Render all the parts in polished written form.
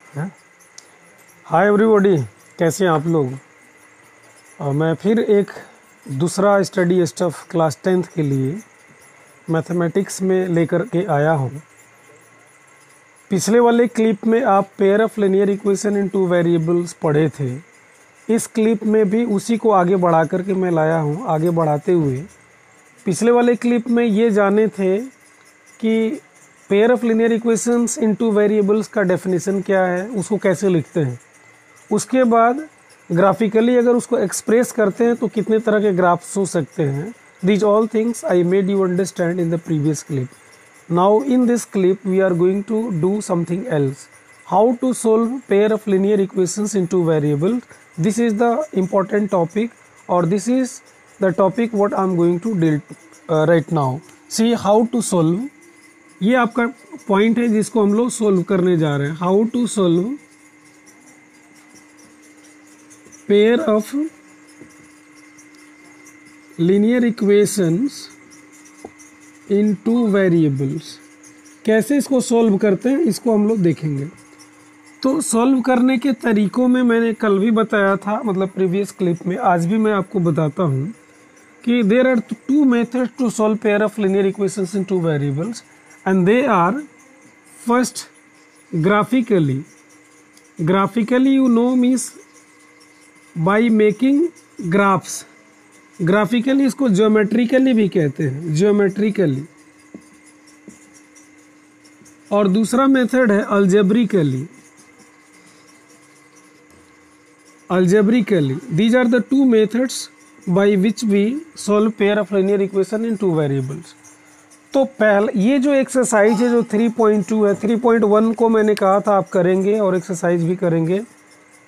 हैं। Hi everybody, कैसे हैं आप लोग। मैं फिर एक दूसरा स्टडी स्टफ क्लास 10th के लिए मैथमेटिक्स में लेकर के आया हूँ। पिछले वाले क्लिप में आप pair of linear equation in two variables पढ़े थे। इस क्लिप में भी उसी को आगे बढ़ा करके मैं लाया हूँ। आगे बढ़ाते हुए पिछले वाले क्लिप में ये जाने थे कि pair of linear equations in two variables का डेफिनेशन क्या है, उसको कैसे लिखते हैं। उसके बाद ग्राफिकली अगर उसको एक्सप्रेस करते हैं तो कितने तरह के ग्राफ्स हो सकते हैं। These all things I made you understand in the previous clip. Now in this clip we are going to do something else, how to solve pair of linear equations in two variable. This is the important topic और this is the topic what I am going to deal right now. See how to solve, ये आपका point है जिसको हम लोग solve करने जा रहे हैं। How to solve pair of linear equations in two variables. कैसे इसको सोल्व करते हैं इसको हम लोग देखेंगे। तो सॉल्व करने के तरीकों में मैंने कल भी बताया था, मतलब प्रीवियस क्लिप में, आज भी मैं आपको बताता हूँ कि there are two methods to solve pair of linear equations in two variables and they are first graphically you know means by making graphs। graphically इसको geometrically भी कहते हैं, geometrically। और दूसरा मेथड है algebraically। these are the two methods by which we solve pair of linear equation in two variables। तो पहले ये जो एक्सरसाइज है जो 3.2 है, 3.1 को मैंने कहा था आप करेंगे और एक्सरसाइज भी करेंगे,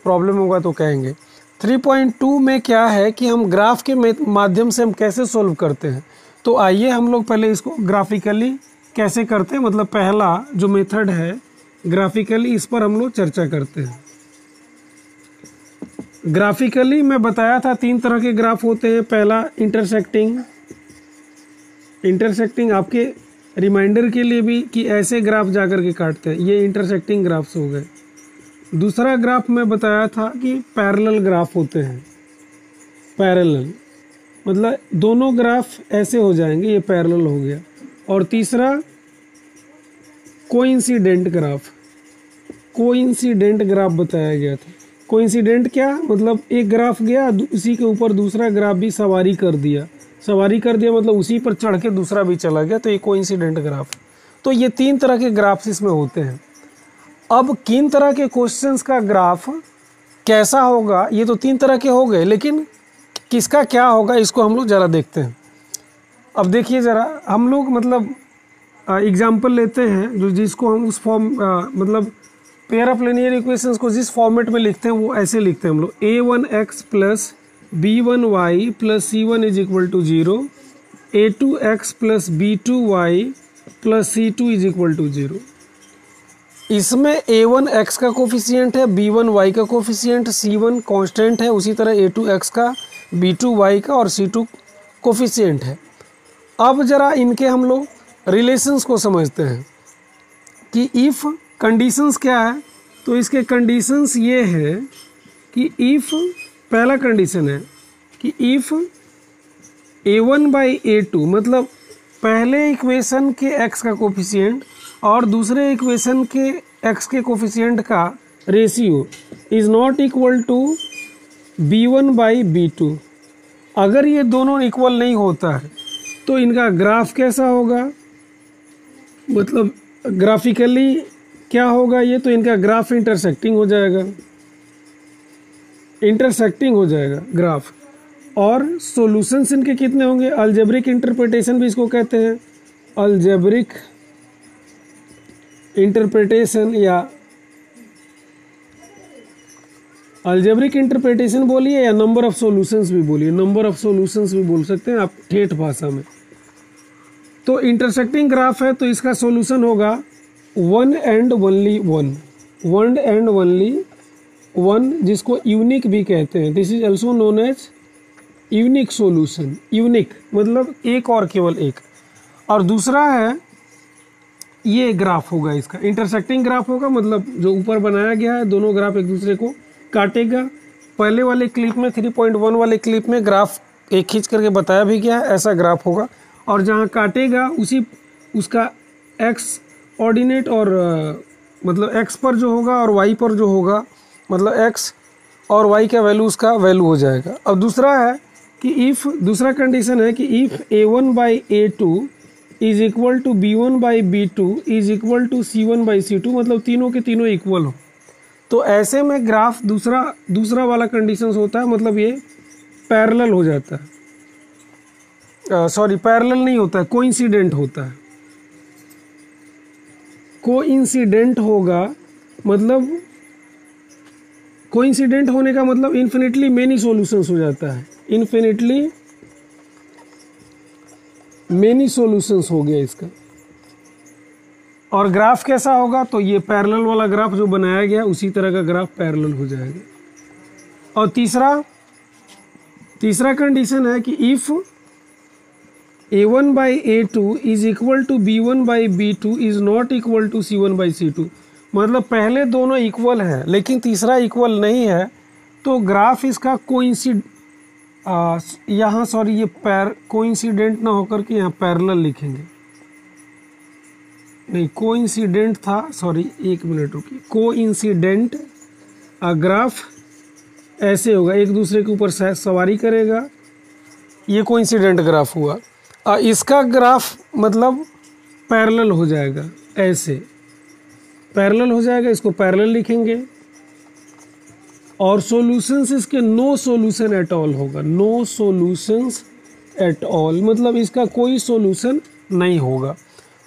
प्रॉब्लम होगा तो कहेंगे। 3.2 में क्या है कि हम ग्राफ के माध्यम से हम कैसे सोल्व करते हैं। तो आइए हम लोग पहले इसको ग्राफिकली कैसे करते हैं, मतलब पहला जो मेथड है ग्राफिकली, इस पर हम लोग चर्चा करते हैं। ग्राफिकली मैं बताया था 3 तरह के ग्राफ होते हैं। पहला इंटरसेक्टिंग आपके रिमाइंडर के लिए भी कि ऐसे ग्राफ जा कर के काटते हैं, ये इंटरसेक्टिंग ग्राफ्स हो गए। दूसरा ग्राफ मैं बताया था कि पैरेलल ग्राफ होते हैं। पैरेलल मतलब दोनों ग्राफ ऐसे हो जाएंगे, ये पैरेलल हो गया। और तीसरा कोइंसिडेंट ग्राफ बताया गया था। कोइंसिडेंट क्या मतलब, एक ग्राफ गया उसी के ऊपर दूसरा ग्राफ भी सवारी कर दिया मतलब उसी पर चढ़ के दूसरा भी चला गया, तो ये कोइंसिडेंट ग्राफ। तो ये 3 तरह के ग्राफ्स इसमें होते हैं। अब किन तरह के क्वेश्चंस का ग्राफ कैसा होगा, ये तो 3 तरह के हो गए, लेकिन किसका क्या होगा इसको हम लोग ज़रा देखते हैं। अब देखिए ज़रा, हम लोग मतलब एग्जाम्पल लेते हैं जो जिसको हम उस फॉर्म मतलब पेयर ऑफ लीनियर इक्वेशंस को जिस फॉर्मेट में लिखते हैं वो ऐसे लिखते हैं हम लोग। a1x plus b1y plus c1 is equal to 0, a2x plus b2y plus c2 is equal to 0। इसमें a1x का कोफिशिएंट है, b1y का कोफिशिएंट, c1 कांस्टेंट है, उसी तरह a2x का, b2y का और c2 कोफिशिएंट है। अब जरा इनके हम लोग रिलेशंस को समझते हैं कि इफ़ कंडीशंस क्या है। तो इसके कंडीशंस ये है कि इफ़, पहला कंडीशन है कि इफ़ a1/a2 मतलब पहले इक्वेशन के x का कोफिशिएंट और दूसरे इक्वेशन के x के कोफिशिएंट का ratio is not equal to b1/b2। अगर ये दोनों इक्वल नहीं होता है तो इनका ग्राफ कैसा होगा, मतलब ग्राफिकली क्या होगा ये, तो इनका ग्राफ इंटरसेक्टिंग हो जाएगा ग्राफ। और सॉल्यूशंस इनके कितने होंगे, अलजेब्रिक इंटरप्रिटेशन भी इसको कहते हैं। अलजेब्रिक इंटरप्रिटेशन बोलिए या नंबर ऑफ सॉल्यूशंस भी बोलिए, नंबर ऑफ सॉल्यूशंस भी बोल सकते हैं आप ठेठ भाषा में। तो इंटरसेक्टिंग ग्राफ है तो इसका सॉल्यूशन होगा वन एंड ओनली वन, जिसको यूनिक भी कहते हैं। This is also known as unique solution. Unique मतलब एक और केवल एक। और दूसरा है ये ग्राफ होगा, इसका इंटरसेक्टिंग ग्राफ होगा, मतलब जो ऊपर बनाया गया है दोनों ग्राफ एक दूसरे को काटेगा। पहले वाले क्लिप में 3.1 वाले क्लिप में ग्राफ एक खींच करके बताया भी गया है, ऐसा ग्राफ होगा। और जहाँ काटेगा उसी उसका एक्स ऑर्डिनेट और मतलब एक्स पर जो होगा और वाई पर जो होगा, मतलब एक्स और वाई का वैल्यू उसका वैल्यू हो जाएगा। अब दूसरा है कि इफ़, दूसरा कंडीशन है कि if a1/a2 is equal to b1/b2 is equal to c1/c2, मतलब तीनों के तीनों इक्वल हो, तो ऐसे में ग्राफ दूसरा वाला कंडीशन होता है, मतलब ये पैरेलल हो जाता है। सॉरी, पैरेलल नहीं होता है, कोइंसिडेंट होता है। कोइंसिडेंट होगा, मतलब कोइंसिडेंट होने का मतलब इन्फिनिटली मेनी सॉल्यूशंस हो जाता है, इन्फिनिटली मेनी सॉल्यूशंस हो गया इसका। और ग्राफ कैसा होगा, तो ये पैरेलल वाला ग्राफ जो बनाया गया उसी तरह का ग्राफ पैरेलल हो जाएगा। और तीसरा कंडीशन है कि if a1/a2 is equal to b1/b2 is not equal to c1/c2, मतलब पहले दोनों इक्वल है लेकिन तीसरा इक्वल नहीं है, तो ग्राफ इसका यहाँ सॉरी ये कोइंसिडेंट ना होकर के यहाँ पैरेलल लिखेंगे, नहीं कोइंसिडेंट था, सॉरी एक मिनट रुकिए, कोइंसिडेंट ग्राफ ऐसे होगा, एक दूसरे के ऊपर सवारी करेगा, ये कोइंसिडेंट ग्राफ हुआ। इसका ग्राफ मतलब पैरेलल हो जाएगा, ऐसे पैरेलल हो जाएगा, इसको पैरेलल लिखेंगे। और सॉल्यूशंस इसके नो सॉल्यूशन एट ऑल होगा, नो सॉल्यूशंस एट ऑल, मतलब इसका कोई सॉल्यूशन नहीं होगा।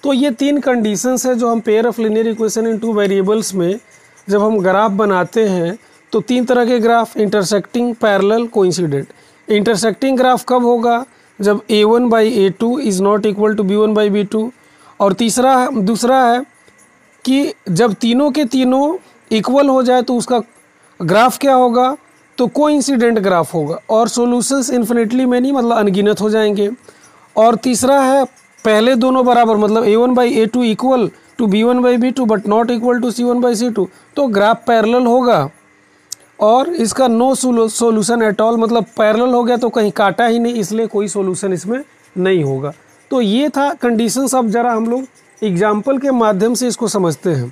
तो ये तीन कंडीशंस है जो हम pair of linear equation in two variables में जब हम ग्राफ बनाते हैं तो तीन तरह के graph, intersecting, parallel, coincident. Intersecting graph कब होगा, जब a1/a2 is not equal to b1/b2। और दूसरा है कि जब तीनों के तीनों इक्वल हो जाए तो उसका ग्राफ क्या होगा, तो कोइंसिडेंट ग्राफ होगा और सॉल्यूशंस इन्फिनिटली मैनी, मतलब अनगिनत हो जाएंगे। और तीसरा है पहले दोनों बराबर, मतलब a1/a2 equal to b1/b2 but not equal to c1/c2, तो ग्राफ पैरेलल होगा। और इसका नो सॉल्यूशन एट ऑल, मतलब पैरेलल हो गया तो कहीं काटा ही नहीं, इसलिए कोई सॉल्यूशन इसमें नहीं होगा। तो ये था कंडीशंस। अब जरा हम लोग एग्जाम्पल के माध्यम से इसको समझते हैं।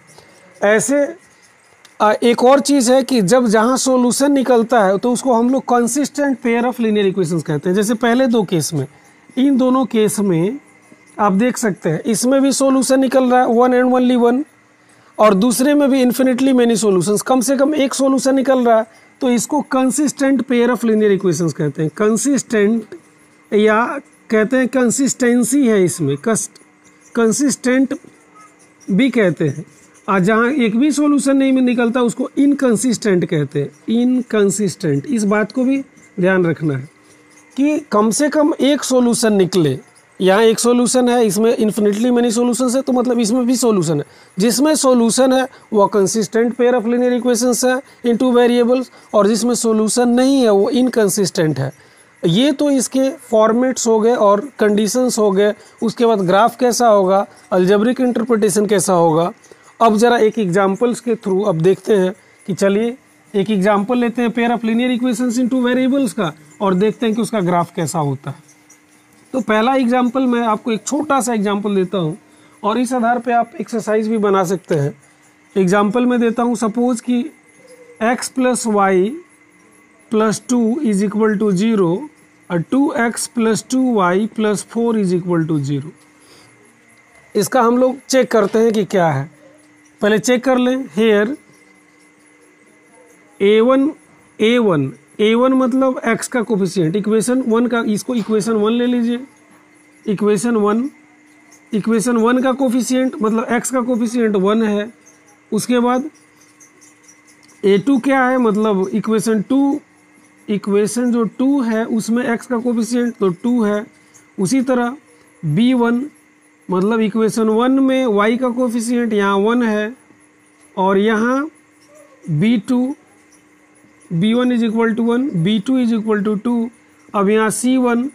ऐसे एक और चीज़ है कि जब जहाँ सॉल्यूशन निकलता है तो उसको हम लोग consistent pair of linear equations कहते हैं। जैसे पहले दो केस में, इन दोनों केस में आप देख सकते हैं इसमें भी सॉल्यूशन निकल रहा है, वन एंड ओनली वन, और दूसरे में भी इन्फिनिटली मेनी सॉल्यूशंस, कम से कम एक सॉल्यूशन निकल रहा है, तो इसको consistent pair of linear equations कहते हैं। कंसिस्टेंट या कहते हैं कंसिस्टेंसी है इसमें, कंसिस्टेंट भी कहते हैं। और जहाँ एक भी सॉल्यूशन नहीं निकलता उसको इनकंसिस्टेंट कहते हैं, इनकंसिस्टेंट। इस बात को भी ध्यान रखना है कि कम से कम एक सॉल्यूशन निकले। यहाँ एक सॉल्यूशन है, इसमें इन्फिनिटली मेनी सॉल्यूशंस है, तो मतलब इसमें भी सॉल्यूशन है। जिसमें सॉल्यूशन है वो consistent pair of linear equations है इन टू वेरिएबल्स, और जिसमें सॉल्यूशन नहीं है वो इनकंसिस्टेंट है। ये तो इसके फॉर्मेट्स हो गए और कंडीशंस हो गए। उसके बाद ग्राफ कैसा होगा, अलजेब्रिक इंटरप्रिटेशन कैसा होगा। अब जरा एक एग्जाम्पल्स के थ्रू अब देखते हैं कि चलिए एक एग्जाम्पल लेते हैं pair of linear equations in two variables का और देखते हैं कि उसका ग्राफ कैसा होता है। तो पहला एग्जाम्पल मैं आपको एक छोटा सा एग्जाम्पल देता हूँ और इस आधार पे आप एक्सरसाइज भी बना सकते हैं। एग्जाम्पल में देता हूँ, सपोज कि x + y + 2 is equal to 0 और 2x + 2y + 4 is equal to 0। इसका हम लोग चेक करते हैं कि क्या है। पहले चेक कर लें। हेयर a1 मतलब x का कोफिशिएंट, इक्वेशन 1 का, इसको इक्वेशन 1 ले लीजिए। इक्वेशन 1 का कोफिशिएंट मतलब x का कोफिशिएंट 1 है। उसके बाद a2 क्या है, मतलब इक्वेशन जो 2 है उसमें x का कोफिशिएंट तो 2 है। उसी तरह b1 मतलब इक्वेशन 1 में y का कोफिशिएंट यहाँ 1 है, और यहाँ b1 is equal to 1, b2 is equal to 2। अब यहाँ c1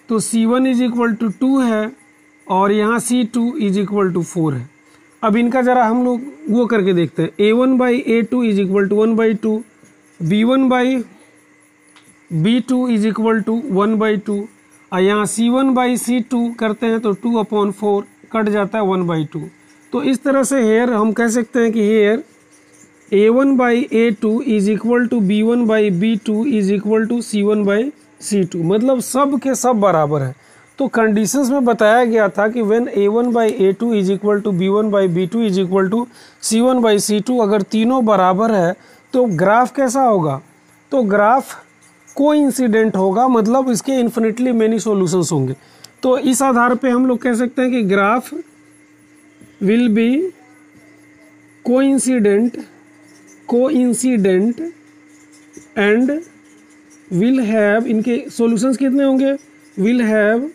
तो c1 इज इक्वल टू 2 है, और यहाँ c2 इज इक्वल टू 4 है। अब इनका ज़रा हम लोग वो करके देखते हैं। a1/a2 is equal to 1/2, b1/b2 is equal to 1/2, और यहाँ c1/c2 करते हैं तो 2/4 कट जाता है 1/2। तो इस तरह से हेयर हम कह सकते हैं कि here a1/a2 is equal to b1/b2 is equal to c1/c2, मतलब सब के सब बराबर है। तो कंडीशंस में बताया गया था कि when a1/a2 is equal to b1/b2 is equal to c1/c2, अगर तीनों बराबर है तो ग्राफ कैसा होगा, तो ग्राफ कोइंसिडेंट होगा, मतलब इसके इन्फिनिटली मेनी सॉल्यूशंस होंगे। तो इस आधार पे हम लोग कह सकते हैं कि graph will be coincident and will have, इनके सॉल्यूशंस कितने होंगे, will have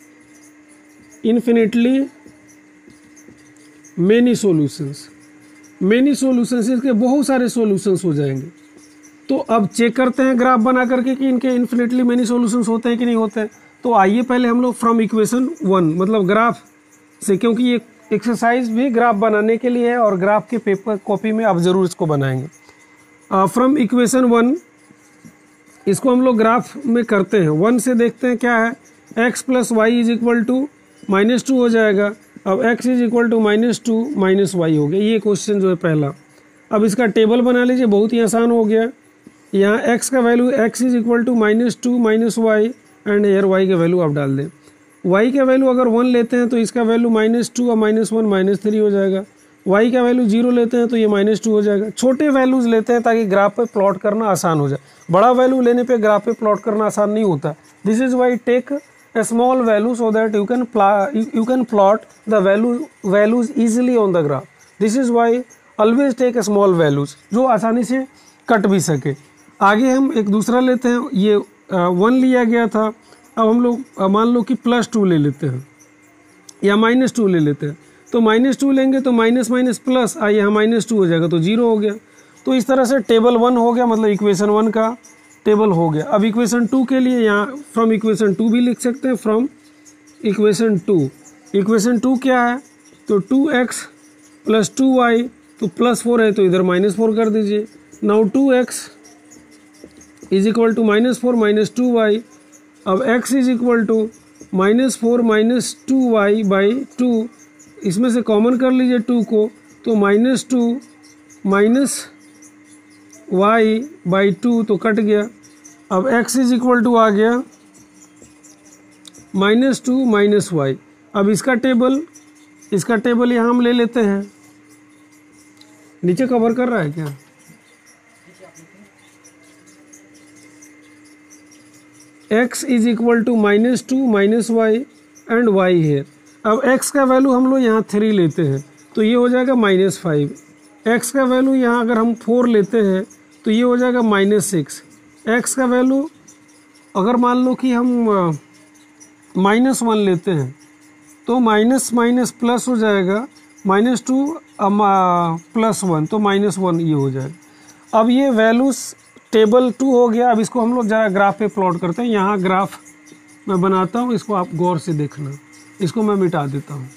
infinitely many solutions, इसके बहुत सारे सॉल्यूशंस हो जाएंगे। तो अब चेक करते हैं ग्राफ बना करके कि इनके इन्फिनिटली मेनी सॉल्यूशंस होते हैं कि नहीं होते हैं। तो आइए पहले हम लोग फ्रॉम इक्वेशन 1, मतलब ग्राफ से, क्योंकि ये एक्सरसाइज भी ग्राफ बनाने के लिए है और ग्राफ के पेपर कॉपी में आप ज़रूर इसको बनाएंगे। फ्रॉम इक्वेशन 1 इसको हम लोग ग्राफ में करते हैं। 1 से देखते हैं क्या है, x plus y is equal to -2 हो जाएगा। अब x is equal to -2 minus y हो गया, ये क्वेश्चन जो है पहला। अब इसका टेबल बना लीजिए, बहुत ही आसान हो गया। यहाँ x का value x is equal to -2 minus y, and here y का वैल्यू आप डाल दें। y का वैल्यू अगर 1 लेते हैं तो इसका वैल्यू -2 और -1 -3 हो जाएगा। y का वैल्यू 0 लेते हैं तो ये -2 हो जाएगा। छोटे वैल्यूज़ लेते हैं ताकि ग्राफ पे प्लॉट करना आसान हो जाए, बड़ा वैल्यू लेने पे ग्राफ पे प्लॉट करना आसान नहीं होता। This is why take a small value so that you can plot the values easily on the graph. This is why always take a small values जो आसानी से कट भी सके। आगे हम एक दूसरा लेते हैं, ये 1 लिया गया था। अब हम लोग मान लो कि +2 ले लेते हैं या -2 ले लेते हैं। तो -2 लेंगे तो माइनस माइनस प्लस, यहाँ -2 हो जाएगा तो 0 हो गया। तो इस तरह से टेबल 1 हो गया, मतलब इक्वेशन 1 का टेबल हो गया। अब इक्वेशन 2 के लिए यहाँ फ्रॉम इक्वेशन 2 भी लिख सकते हैं, फ्रॉम इक्वेशन 2। इक्वेशन 2 क्या है, तो 2x प्लस 2y, तो +4 है तो इधर -4 कर दीजिए। Now 2x is equal to -4 - 2y। अब x is equal to -4 - 2y/2, इसमें से कॉमन कर लीजिए 2 को, तो -2 y/2 तो कट गया। अब x इज इक्वल टू आ गया -2 - y। अब इसका टेबल यहाँ हम ले लेते हैं। नीचे कवर कर रहा है क्या, x is equal to -2 - y and y है। अब x का वैल्यू हम लोग यहाँ 3 लेते हैं तो ये हो जाएगा -5। x का वैल्यू यहाँ अगर हम 4 लेते हैं तो ये हो जाएगा -6। x का वैल्यू अगर मान लो कि हम -1 लेते हैं तो माइनस माइनस प्लस हो जाएगा, -2 + 1 तो -1 ये हो जाएगा। अब ये वैल्यूज टेबल 2 हो गया। अब इसको हम लोग ज़रा ग्राफ पे प्लॉट करते हैं। यहाँ ग्राफ मैं बनाता हूँ, इसको आप गौर से देखना। इसको मैं मिटा देता हूँ।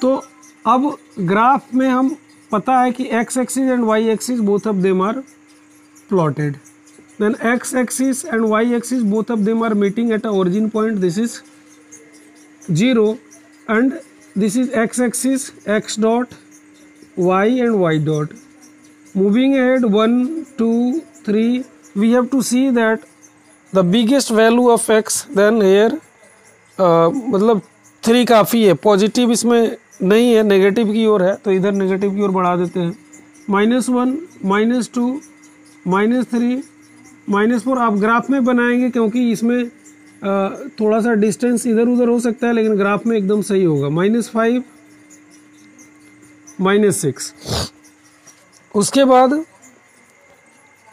तो अब ग्राफ में हम पता है कि x axis and y axis both of them are plotted, then x axis and y axis both of them are meeting at a origin point, this is 0 and this is x axis, x dot, y and y dot. Moving ahead 1 2 3, we have to see that the biggest value of x, then here मतलब 3 काफ़ी है, positive इसमें नहीं है, negative की ओर है, तो इधर नेगेटिव की ओर बढ़ा देते हैं। -1 -2 -3 -4 आप ग्राफ में बनाएंगे क्योंकि इसमें थोड़ा सा डिस्टेंस इधर उधर हो सकता है, लेकिन ग्राफ में एकदम सही होगा। -5 -6। उसके बाद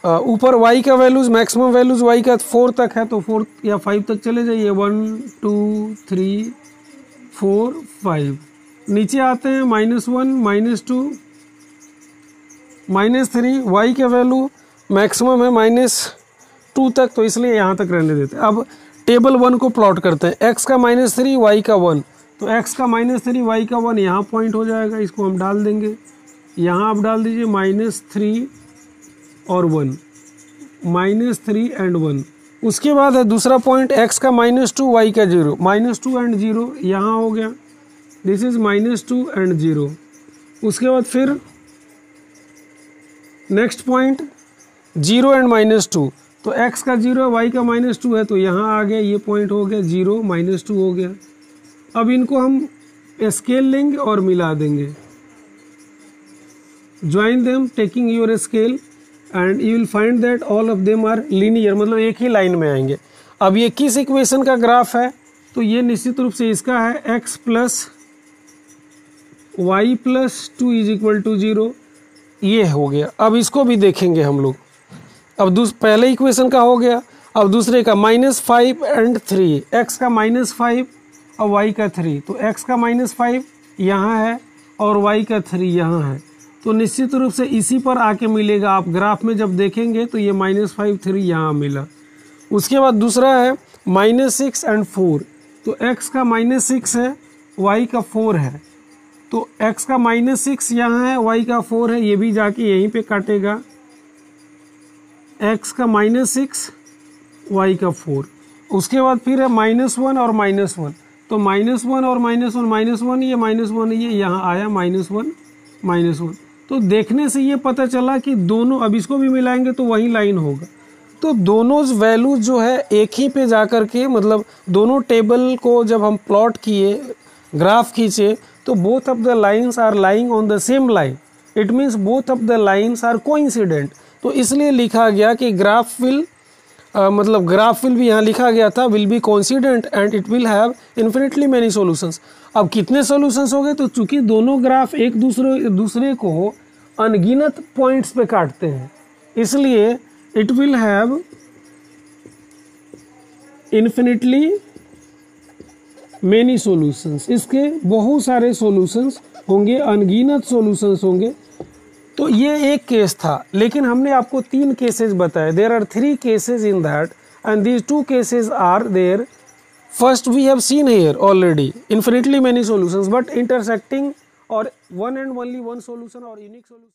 ऊपर y का वैल्यूज, मैक्सिमम वैल्यूज y का 4 तक है तो 4 या 5 तक चले जाइए। 1 2 3 4 5। नीचे आते हैं -1 -2 -3। y का वैल्यू मैक्सिमम है -2 तक, तो इसलिए यहाँ तक रहने देते हैं। अब टेबल 1 को प्लॉट करते हैं। x का -3 y का 1, तो x का -3 y का 1 यहाँ पॉइंट हो जाएगा, इसको हम डाल देंगे। यहाँ आप डाल दीजिए -3 और 1, -3 एंड 1। उसके बाद है दूसरा पॉइंट x का -2 y का 0, -2 एंड 0 यहाँ हो गया, दिस इज -2 एंड 0। उसके बाद फिर नेक्स्ट पॉइंट 0 एंड -2, तो x का 0 y का -2 है, तो यहाँ आ गया, ये पॉइंट हो गया 0 -2 हो गया। अब इनको हम स्केल लेंगे और मिला देंगे, join them taking your scale and you will find that all of them are linear, मतलब एक ही लाइन में आएंगे। अब ये किस इक्वेशन का ग्राफ है, तो ये निश्चित रूप से इसका है x + y + 2 = 0, ये हो गया। अब इसको भी देखेंगे हम लोग। अब पहले इक्वेशन का हो गया, अब दूसरे का -5 एंड 3, x का -5 और y का 3, तो x का -5 यहाँ है और y का 3 यहाँ है, तो निश्चित रूप से इसी पर आके मिलेगा। आप ग्राफ में जब देखेंगे तो ये -5 3 यहाँ मिला। उसके बाद दूसरा है -6 एंड 4, तो x का -6 है, y का 4 है, तो x का -6 यहाँ है, y का 4 है, ये भी जाके यहीं पे काटेगा, x का -6 y का 4। उसके बाद फिर है -1 और -1, तो -1 और -1 ये -1 ये यहाँ आया -1। तो देखने से ये पता चला कि दोनों, अब इसको भी मिलाएंगे तो वही लाइन होगा। तो दोनों वैल्यूज जो है एक ही पे जा कर के, मतलब दोनों टेबल को जब हम प्लॉट किए, ग्राफ खींचे, तो both of the lines are lying on the same line, it means both of the lines are coincident. तो इसलिए लिखा गया कि ग्राफ विल भी यहाँ लिखा गया था, will be coincident and it will have infinitely many solutions. अब कितने सॉल्यूशंस हो गए, तो चूंकि दोनों ग्राफ एक दूसरे को अनगिनत पॉइंट्स पे काटते हैं, इसलिए it will have infinitely many solutions, इसके बहुत सारे सॉल्यूशंस होंगे, अनगिनत सॉल्यूशंस होंगे। तो ये एक केस था, लेकिन हमने आपको 3 केसेस बताए। There are 3 cases in that and these 2 cases are there. First we have seen here already infinitely many solutions but intersecting or one and only one solution or unique solution.